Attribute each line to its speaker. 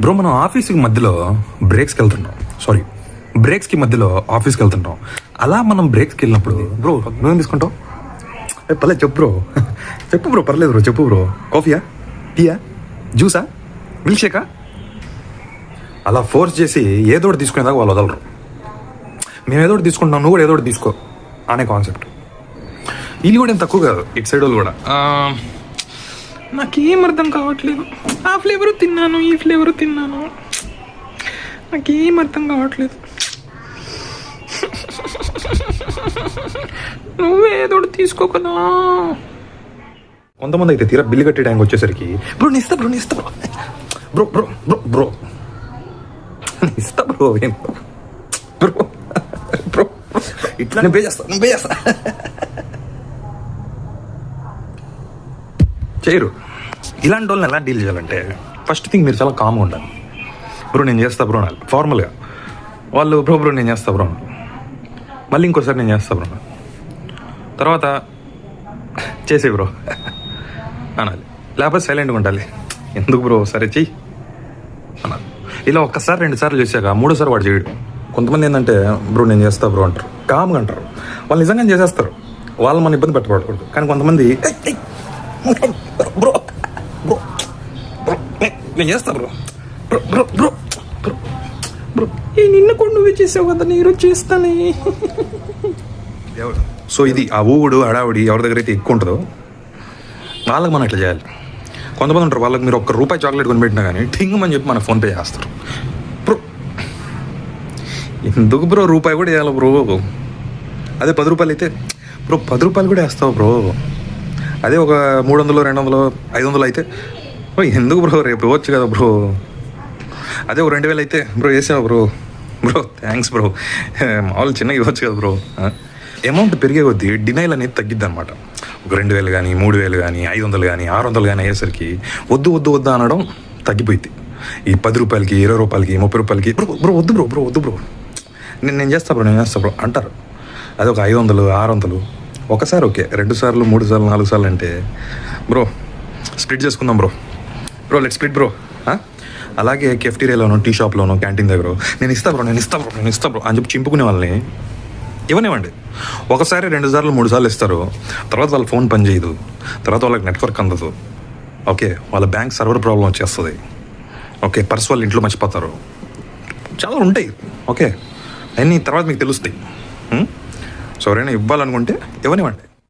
Speaker 1: Bro మనం ఆఫీస్కి మధ్యలో బ్రేక్స్కి వెళ్తుంటాం. బ్రేక్స్కి మధ్యలో ఆఫీస్కి వెళ్తుంటాం. అలా మనం బ్రేక్స్కి వెళ్ళినప్పుడు బ్రో నువ్వేం తీసుకుంటావు? పర్లేదు చెప్పు బ్రో, చెప్పు బ్రో, పర్లేదు బ్రో, చెప్పు బ్రో. కాఫీయా, టీయా, జ్యూసా, మిల్క్ షేకా? అలా ఫోర్స్ చేసి ఏదో ఒకటి తీసుకునేదాకా వాళ్ళు వదలరు. మేము ఏదో ఒకటి తీసుకుంటాం, నువ్వు కూడా ఏదో ఒకటి తీసుకో అనే కాన్సెప్ట్. వీళ్ళు కూడా ఏం తక్కువ కాదు, ఇటు సైడ్ వాళ్ళు కూడా. నాకేం అర్థం కావట్లేదు. ఆ ఫ్లేవరు తిన్నాను, ఈ ఫ్లేవరు తిన్నాను, నాకేం అర్థం కావట్లేదు. నువ్వే ఏదో తీసుకో కదా. కొంతమంది అయితే తీరా బిల్లు కట్టే టైంకి వచ్చేసరికి బ్రో నీ ఇస్తా, బ్రో నీ ఇస్తా, బ్రో బ్రో బ్రో బ్రో ఇస్తా బ్రో, ఏం బ్రో బ్రో ఇట్లా నేను పే చేస్తా చేయరు. ఇలాంటి వాళ్ళని ఎలా డీల్ చేయాలంటే ఫస్ట్ థింగ్ మీరు చాలా కామ్గా ఉండాలి. బ్రో నేను చేస్తా బ్రో అనాలి ఫార్మల్గా. వాళ్ళు బ్రో నేను చేస్తా బ్రో అనాలి. మళ్ళీ ఇంకోసారి నేను చేస్తా బ్రో అనాలి. తర్వాత చేసే బ్రో అనాలి. లేకపోతే సైలెంట్గా ఉండాలి. ఎందుకు బ్రో సరే చెయ్యి అనాలి. ఇలా ఒక్కసారి 2 సార్లు చేశాక 3వ సారి వాడు చేయడు. కొంతమంది ఏంటంటే బ్రో నేను చేస్తా బ్రో అంటారు, కామ్గా అంటారు. వాళ్ళు నిజంగా చేసేస్తారు, వాళ్ళు మన ఇబ్బంది పెట్టకూడదు. కానీ కొంతమంది బ్రో బ్రో నేను చేస్తా bro bro bro bro bro bro నిన్న కూడా నువ్వే చేసావు కదా, నేను ఈరోజు చేస్తానే. సో ఇది ఆ ఊగుడు హడావుడి ఎవరి దగ్గర అయితే ఎక్కువ ఉంటుందో వాళ్ళకి మనం ఇట్లా చేయాలి. కొంతమంది ఉంటారు, వాళ్ళకి మీరు ₹1 చాక్లెట్ కొనిపెట్టినా కానీ ఠింగమని చెప్పి మన ఫోన్పే చేస్తారు. బ్రో ఎందుకు బ్రో రూపాయి కూడా వేయాలి బ్రో? అదే ₹10 అయితే బ్రో ₹10 కూడా వేస్తావు బ్రో. అదే ఒక 300, 200, 500 అయితే బ్రో ఎందుకు బ్రో రేపు ఇవ్వచ్చు కదా బ్రో. అదే ఒక 2000 అయితే బ్రో వేసావు బ్రో, బ్రో థ్యాంక్స్ బ్రో, మామూలు చిన్నగా ఇవ్వచ్చు కదా బ్రో. అమౌంట్ పెరిగే కొద్దీ డినైల్ అనేది తగ్గిద్ది అనమాట. ఒక 2000 కానీ 3000 కానీ 500 కానీ 600 కానీ అయ్యేసరికి వద్దు అనడం తగ్గిపోయింది. ఈ ₹10, ₹20, ₹30 బ్రో బ్రో వద్దు బ్రో బ్రో వద్దు బ్రో నేను చేస్తా బ్రో అంటారు. అది ఒక 500, 600 ఒకసారి ఓకే, 2 సార్లు 3 సార్లు 4 సార్లు అంటే బ్రో స్ప్లిట్ చేసుకుందాం బ్రో లెట్ స్ప్లిట్ బ్రో. అలాగే కెఫ్టీరియాలోనో, టీ షాప్లోనో, క్యాంటీన్ దగ్గర నేను ఇస్తా బ్రో అని చెప్పి చింపుకునే వాళ్ళని ఇవ్వనివ్వండి. ఒకసారి 2 సార్లు 3 సార్లు ఇస్తారు, తర్వాత వాళ్ళ ఫోన్ పని చేయదు, తర్వాత వాళ్ళకి నెట్వర్క్ అందదు, ఓకే వాళ్ళ బ్యాంక్ సర్వర్ ప్రాబ్లం వచ్చేస్తుంది, ఓకే పర్స్ వాళ్ళు ఇంట్లో మర్చిపోతారు, చాలా ఉంటాయి, ఓకే అన్నీ తర్వాత మీకు తెలుస్తాయి. సో ఎవరైనా ఇవ్వాలనుకుంటే ఇవ్వనివ్వండి.